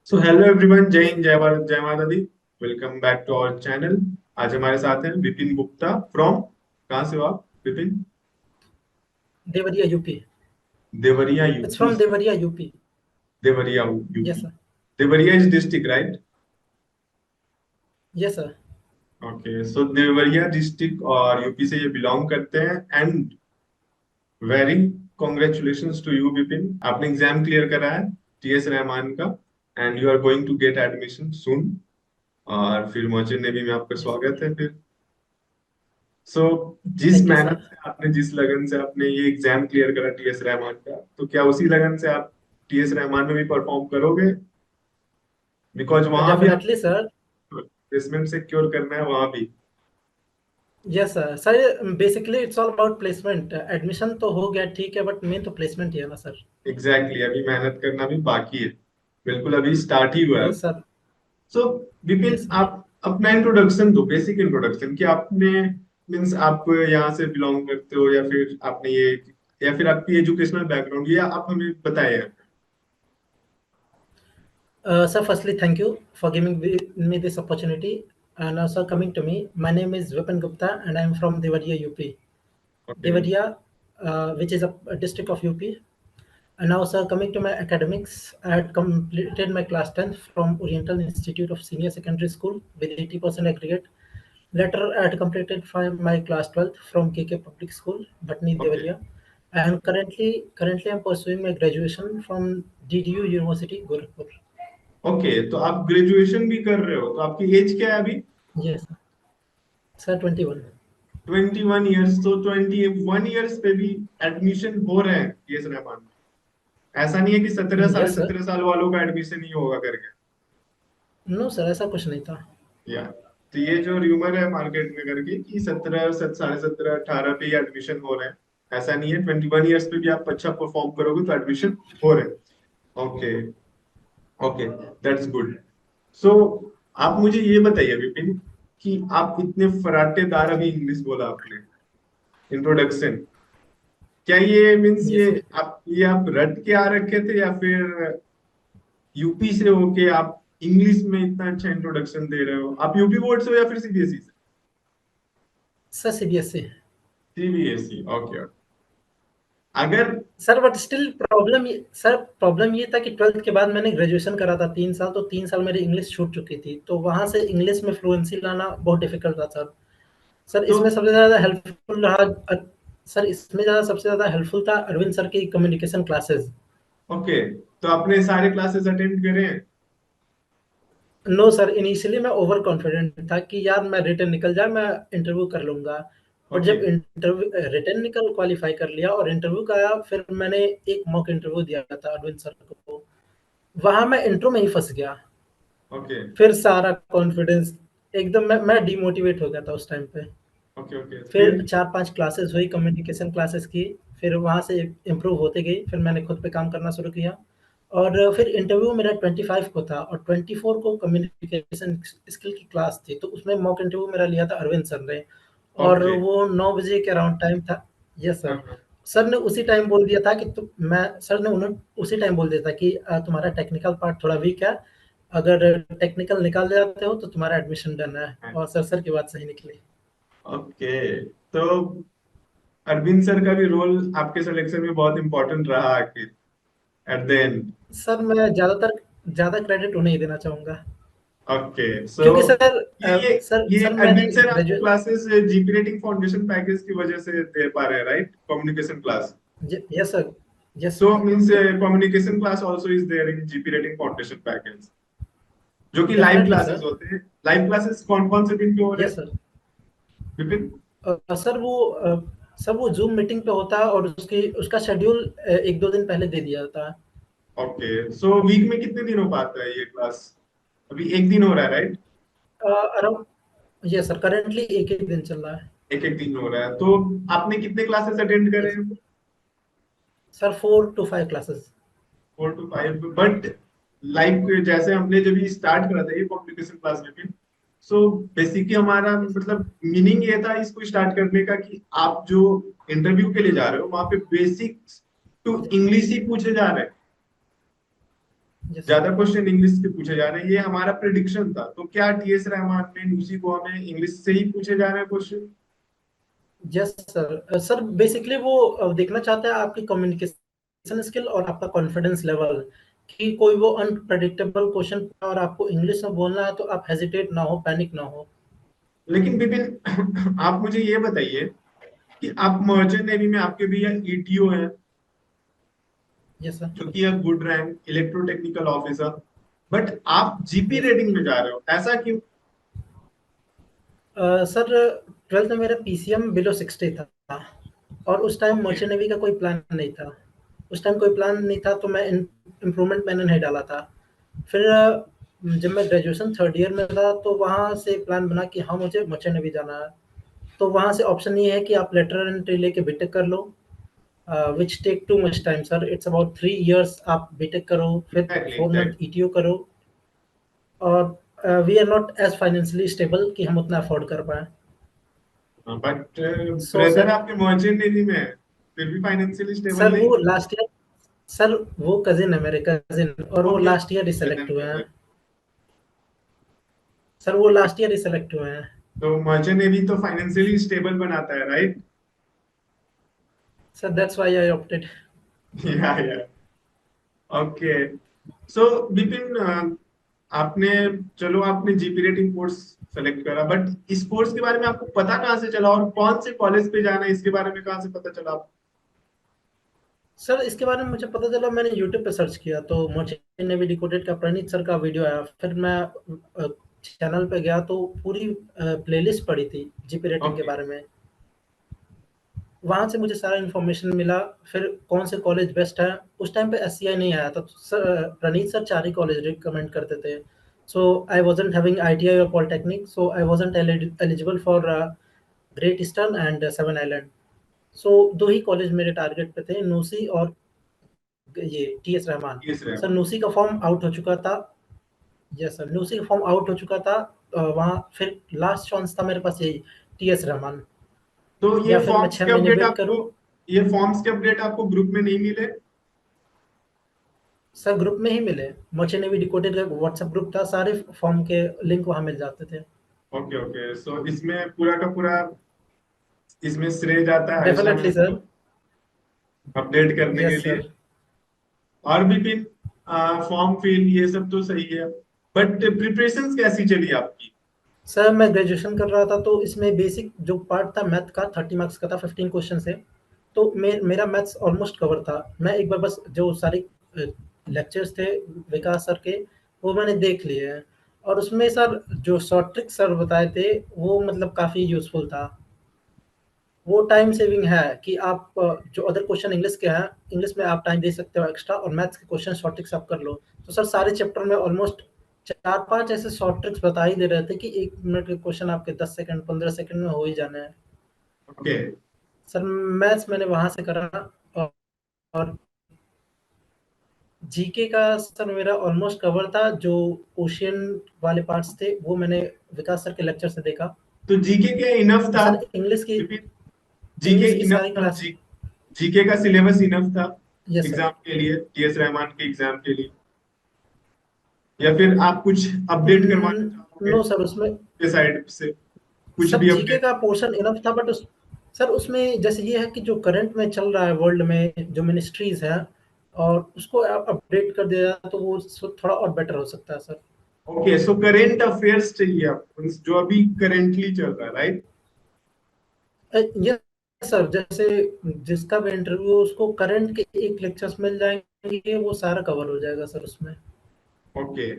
So hello everyone, जय हिंद, जय भारत, जय माता दी। Welcome back to our channel. आज हमारे साथ हैं विपिन गुप्ता फ्रॉम, कहाँ से हो आप Vipin? Deoria UP. Deoria it's UP from से। Deoria UP. Deoria yes UP. Sir. Deoria is district, right? Yes sir. Okay, so Deoria district और यूपी से ये बिलोंग करते हैं। And very congratulations to you Vipin, आपने एग्जाम क्लियर करा है टीएस रहमान का। And you are going to get admission soon. और फिर मोचे नेवी में आपका यस स्वागत है फिर। सो जिस थैंक यू मेहनत सर। से आपने, जिस लगन से आपने ये एग्जाम क्लियर करा टीएस रहमान का, तो क्या उसी लगन से आप टीएस रहमान में भी परफॉर्म करोगे? बिकॉज वहां भी डेफिनेटली आपको सर। प्लेसमेंट सिक्योर करना है वहां भी। Yes sir. Sir basically it's all about placement. Admission तो हो गया ठीक है, बट मेन तो प्लेसमेंट ही है ना सर। एग्जैक्टली, अभी मेहनत करना भी बाकी है। बिल्कुल, अभी स्टार्ट ही हुआ है। Yes sir. So Vipin, yes sir. आप अपना इंट्रोडक्शन दो, बेसिक इंट्रोडक्शन कि आपने, मीन्स आप यहाँ से बिलोंग करते हो, या फिर आपने ये, या फिर आपकी एजुकेशनल बैकग्राउंड, ये आप हमें बताएं। Sir, firstly, thank you for giving me this opportunity. And sir, coming to me, my name is Vipin Gupta, and I am from Devariya, UP. Okay. Devariya, which is a district of UP. And now, sir, coming to my academics, I had completed my class 10th from Oriental Institute of Senior Secondary School with 80% aggregate. Later, I had completed my class 12th from KK Public School, Bhatni, okay. Devariya. And currently, I'm pursuing my graduation from DDU University, Gorakhpur. Okay, तो आप graduation भी कर रहे हो, तो आपकी as क्या है अभी? Yes, sir, 21. 21 ईयर्स, तो 21 ईयर्स पे भी एडमिशन हो रहे हैं टीएस रहमान में। ऐसा नहीं है कि 17 साढ़े Yes, sir. 17 साल वालों का एडमिशन नहीं होगा करके। No, sir, ऐसा कुछ नहीं था। या तो ये जो र्यूमर है मार्केट में करके कि 17, साढ़े 17, 18 पे ही एडमिशन हो रहे हैं, ऐसा नहीं है। 21 ईयर्स पे भी आप अच्छा परफॉर्म करोगे तो एडमिशन हो रहे हैं। Okay. Okay, that's good. So आप मुझे ये बताइए विपिन, कि आप इतने फराटेदार अभी इंग्लिश बोला आपने इंट्रोडक्शन, क्या ये मीन्स Yes, sir. ये आप रट के आ रखे थे, या फिर यूपी से होके आप इंग्लिश में इतना अच्छा इंट्रोडक्शन दे रहे हो? आप यूपी बोर्ड से हो या फिर सीबीएसई से? Sir CBSE. CBSE, okay. अगर सर बट स्टिल प्रॉब्लम ये था कि 12th के बाद मैंने ग्रेजुएशन करा था 3 साल, तो 3 साल मेरी इंग्लिश छूट चुकी थी, तो वहां से इंग्लिश में फ्लुएंसी लाना बहुत डिफिकल्ट था सर। सर तो इसमें सबसे ज्यादा हेल्पफुल रहा सर इसमें ज्यादा सबसे ज्यादा हेल्पफुल था अरविंद सर की कम्युनिकेशन क्लासेस। ओके, तो आपने सारे क्लासेस अटेंड करे हैं? नो सर, इनिशियली मैं ओवर कॉन्फिडेंट था कि यार मैं रिटर्न निकल जाए, मैं इंटरव्यू कर लूंगा। But okay. जब इंटरव्यू रिटर्न निकल क्वालिफाई कर लिया और इंटरव्यू का आया, फिर मैंने एक मॉक इंटरव्यू दिया था अरविंद सर को। वहां मैं इंट्रो में ही फंस गया। ओके। फिर सारा कॉन्फिडेंस एकदम मैं डिमोटिवेट हो गया था उस टाइम पे। ओके। ओके, फिर फिर? 4-5 क्लासेस हुई कम्युनिकेशन क्लासेस की। फिर वहाँ से इम्प्रूव होते गई, फिर मैंने खुद पे काम करना शुरू किया। और फिर इंटरव्यू मेरा 25 को था और 24 को कम्युनिकेशन स्किल की क्लास थी, तो उसमें मॉक इंटरव्यू मेरा लिया था अरविंद सर ने। और ओके। वो 9 बजे के अराउंड टाइम था। यस हाँ, सर। हाँ। सर ने उसी टाइम बोल दिया था कि तुम मैं सर ने उन्होंने उसी टाइम बोल दिया था कि तुम्हारा टेक्निकल पार्ट थोड़ा वीक है। अगर टेक्निकल निकाल जाते हो तो तुम्हारा एडमिशन डन है। और सर की बात सही निकली। ओके, तो अरविंद सर का भी रोल आपके सिलेक्शन में बहुत इंपॉर्टेंट रहा आखिर, एट द एंड। सर मैं ज़्यादा क्रेडिट उन्हें ही देना चाहूँगा। ओके, सो क्योंकि सर ये ये ये सर मैंने अरविंद सर आपको graduate. Classes GP rating foundation package की वजह से दे पा रहे हैं, right? Communication class. Yes sir. Yes so sir. Means communication class also is there in GP rating foundation package, जो कि लाइव डेफिनेटली क्लासेस सर। होते हैं। लाइव क्लासेस कौन कौन से दिन पे हो रहे यस हैं सर। विपिन? सर वो जूम मीटिंग पे होता है और उसकी उसका शेड्यूल 1-2 दिन पहले दे दिया जाता है। ओके, सो वीक में कितने दिन हो पाता है ये क्लास? अभी एक दिन हो रहा है, right? Around yes sir, currently एक एक दिन चल रहा है। एक एक दिन हो रहा है, तो आपने कितने क्लासेस अटेंड करे यस हैं? Sir, 4 to 5 classes. 4 to 5, but like जैसे हमने जब ये स्टार्ट करा था ये कम्युनिकेशन क्लास में, सो बेसिकली हमारा मतलब मीनिंग ये था इसको स्टार्ट करने का कि आप जो इंटरव्यू के लिए जा रहे हो वहां पे बेसिक्स टू इंग्लिश ही पूछे जा रहे हैं। Yes sir. ज्यादा क्वेश्चन इंग्लिश के पूछे जा रहे हैं, ये हमारा प्रिडिक्शन था। तो क्या टीएस रहमान में, न्यूसी गोवा में इंग्लिश से ही पूछे जा रहे हैं question? Yes sir. Sir basically वो देखना चाहता है आपकी कम्युनिकेशन स्किल और आपका कॉन्फिडेंस लेवल, कि कोई वो अनप्रेडिक्टेबल क्वेश्चन और आपको इंग्लिश में बोलना है तो आप हेजिटेट ना हो, पैनिक ना हो। लेकिन विपिन आप मुझे ये बताइए कि आप मर्चेंट नेवी में आपके भैया ईटीओ है, यस सर। जो कि है good rank electrotechnical officer, but आप जीपी यस रेटिंग में जा रहे हो, ऐसा क्यों? सर, 12th में मेरा पीसीएम बिलो 60 था और उस टाइम ओके। मर्चेंट नेवी का कोई प्लान नहीं था। उस टाइम कोई प्लान नहीं था तो मैं इम्प्रूवमेंट मैंने नहीं डाला था। फिर जब मैं ग्रेजुएशन थर्ड ईयर में था तो वहाँ से प्लान बना कि हाँ मुझे मर्चेंट नेवी जाना है। तो वहाँ से ऑप्शन ये है कि आप लेटर एंट्री लेके बीटेक कर लो, which take too much time sir. It's about 3 years आप बीटेक करो, फिर एग्जैक्टली 4 मंथ एग्जैक्टली। ईटीओ करो। और we are not as financially stable कि हम उतना अफोर्ड कर पाए। बट सो ब्रदर सर, आपके मर्चेंट नेवी में है, फिर भी फाइनेंशियली स्टेबल सर नहीं? वो लास्ट ईयर सर वो कजिन है मेरे, कजिन, और वो ओके लास्ट ईयर ही ब्रदर सेलेक्ट हुए हैं। ब्रदर। सर वो लास्ट ईयर ही सेलेक्ट हुए हैं। तो मर्चेंट नेवी तो फाइनेंशियली स्टेबल बनाता है, right? Sir that's why I opted. या ओके। सो विपिन आपने, चलो आपने जीपी रेटिंग कोर्स सेलेक्ट करा, बट इस कोर्स के बारे में आपको पता कहाँ से चला, और कौन से कॉलेज पे जाना है इसके बारे में कहाँ से पता चला आपको? सर इसके बारे में मुझे पता चला, मैंने यूट्यूब पे सर्च किया तो मर्चेंट नेवी डिकोडेड का प्रणीत सर का वीडियो आया। फिर मैं चैनल पे गया तो पूरी प्लेलिस्ट पड़ी थी जीपी रेटिंग के ओके। बारे में। वहाँ से मुझे सारा इन्फॉर्मेशन मिला। फिर कौन से कॉलेज बेस्ट है, उस टाइम पे एससीआई नहीं आया था तो सर प्रणीत सर 4 ही कॉलेज रिकमेंड करते थे। So I wasn't having ITI और polytechnic, so I wasn't eligible for Great Eastern and Seven Island. So 2 ही कॉलेज मेरे टारगेट पे थे, नूसी और ये TS Rahman. Yes sir Rahman. NUSI का फॉर्म आउट हो चुका था। यस सर, नूसी का फॉर्म आउट हो चुका था। वहाँ फिर लास्ट चांस था मेरे पास यही, टीएस रहमान, तो ये या फिर मैं फॉर्म्स 6 के महीने अपडेट वेट आपको, करूँ। ये फॉर्म्स के अपडेट आपको ग्रुप में नहीं मिले? सर ग्रुप में ही मिले। मर्चेंट नेवी डिकोडेड का व्हाट्सएप ग्रुप था, सारे फॉर्म के लिंक वहाँ मिल जाते थे। Okay okay. सो इसमें पूरा का पूरा, इसमें श्रेय जाता है आयशा डेफिनेटली मैम सर। को अपडेट करने के यस लिए। सर। और भी पिन फॉर्म फिल ये सब तो सही है, बट प्रिपरेशंस कैसी चली आपकी? सर मैं ग्रेजुएशन कर रहा था तो इसमें बेसिक जो पार्ट था मैथ का 30 मार्क्स का था, 15 क्वेश्चन से। तो मेरा मैथ्स ऑलमोस्ट कवर था। मैं एक बार बस जो सारे लेक्चर्स थे विकास सर के, वो मैंने देख लिए हैं। और उसमें सर जो शॉर्ट ट्रिक सर बताए थे वो मतलब काफ़ी यूज़फुल था। वो टाइम सेविंग है कि आप जो अदर क्वेश्चन इंग्लिश के हैं, इंग्लिश में आप टाइम दे सकते हो एक्स्ट्रा, और मैथ्स के क्वेश्चन शॉर्ट ट्रिक्स आप कर लो। तो सर सारे चैप्टर में ऑलमोस्ट 4-5 ऐसे शॉर्ट ट्रिक्स बता ही दे रहे थे कि 1 मिनट के क्वेश्चन आपके 10 सेकंड 15 सेकंड में हो ही जाने हैं। ओके। सर मैथ्स मैंने वहाँ से करा। और और जीके का सर मेरा ऑलमोस्ट कवर था। जो ओशियन वाले पार्ट्स थे वो मैंने विकास सर के लेक्चर से देखा। तो जीके के इनफ और था? सर जीके इंग्लिश की इनफ सारी था? क्लास। जीके का सिलेबस इनफ था यस सर। एग्जाम के लिए, टीएस रहमान के एग्जाम के लिए, या फिर आप कुछ अपडेट करवाना चाहोगे नो सर, उसमें के साइड से, कुछ सर भी जीके अपडेट? का पोर्शन इनफ था, बट उस सर उसमें जैसे ये है कि जो करंट में चल रहा है वर्ल्ड में, जो मिनिस्ट्रीज है, और उसको अपडेट कर दिया जाए तो वो थोड़ा और बेटर हो सकता है सर। ओके। सो करेंट अफेयर्स चाहिए आपको, जो अभी करेंटली चल रहा है, राइट? यस सर, जैसे जिसका भी इंटरव्यू उसको करंट के एक लेक्चर्स मिल जाएंगे, वो सारा कवर हो जाएगा सर उसमें। ओके।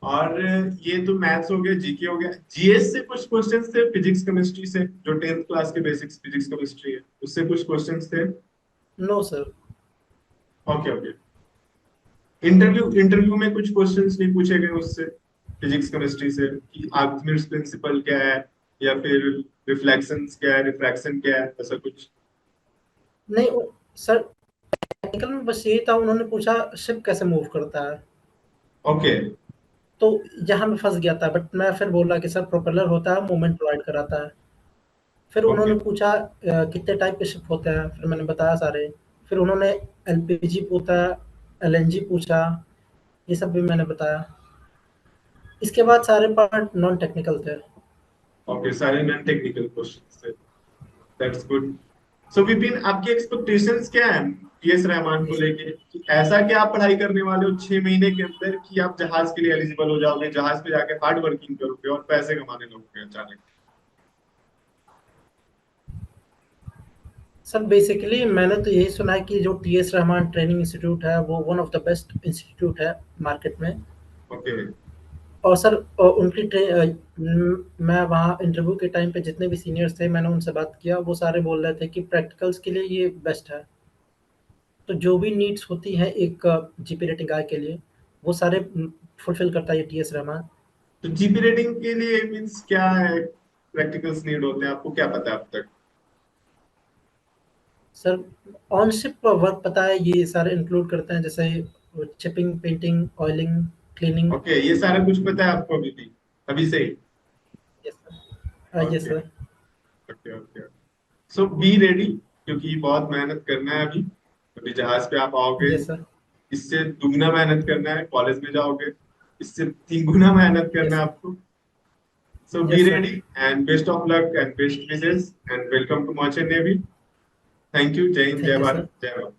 और ये तो मैथ्स हो गया, जीके हो गया, जीएस से कुछ क्वेश्चंस थे, फिजिक्स केमिस्ट्री से, जो 10th क्लास के बेसिक्स फिजिक्स केमिस्ट्री है उससे कुछ क्वेश्चंस थे? No sir. Okay okay. Interview interview में कुछ क्वेश्चंस नहीं पूछे गए उससे, फिजिक्स केमिस्ट्री से, कि आर्किमिड्स प्रिंसिपल क्या है, या फिर रिफ्लेक्शंस क्या है, रिफ्रैक्शन क्या है, ऐसा कुछ? नहीं सर, टेक्निकल में बस यही था, उन्होंने पूछा शिप कैसे मूव करता है। ओके तो यहाँ मैं फंस गया था, बट मैं फिर बोला कि सर प्रोपेलर होता है, मूवमेंट प्रोवाइड कराता है। फिर ओके। उन्होंने पूछा कितने टाइप के शिप होते हैं, फिर मैंने बताया सारे। फिर उन्होंने एलपीजी पूछा, एलएनजी पूछा, ये सब भी मैंने बताया। इसके बाद सारे पार्ट नॉन टेक्निकल थे। ओके, सारे नॉन टेक्निकल क्वेश्चंस थे। That's good. सो विपिन, आपकी एक्सपेक्टेशंस क्या है टीएस रहमान जी को सर। लेके, कि ऐसा क्या आप पढ़ाई करने वाले हो 6 महीने के अंदर कि आप जहाज के लिए एलिजिबल हो जाओगे, जहाज पे जाके हार्ड वर्किंग करोगे और पैसे कमाने लगोगे अचानक? सर बेसिकली मैंने तो यही सुना है कि जो टीएस रहमान ट्रेनिंग इंस्टीट्यूट है वो one of the best institute है मार्केट में। ओके। और सर मैं वहाँ इंटरव्यू के टाइम पे जितने भी सीनियर्स थे मैंने उनसे बात किया, वो सारे बोल रहे थे कि प्रैक्टिकल्स के लिए ये बेस्ट है। तो जो भी नीड्स होती हैं एक जीपी रेटिंग गाय के लिए, वो सारे फुलफिल करता है ये टीएस रहमान। तो जीपी रेटिंग के लिए मींस क्या है, प्रैक्टिकल्स नीड होते हैं, आपको क्या पता है अब तक? सर ऑनशिप वर्क पता है, ये सारे इंक्लूड करते हैं जैसे chipping, painting, oiling, cleaning. Okay, ये सारा कुछ पता है आपको अभी भी, अभी से ही? Yes sir. Yes okay sir. Okay okay. So be ready, क्योंकि बहुत मेहनत करना है अभी। अभी जहाज पे आप आओगे, यस सर। इससे दुगना मेहनत करना है। कॉलेज में जाओगे, इससे 3 गुना मेहनत करना यस है सर। आपको। So be yes sir. ready and best of luck and best wishes and welcome to Merchant Navy. Thank you. Jai Hind, thank Jai you Bharat, sir. Jai Bharat.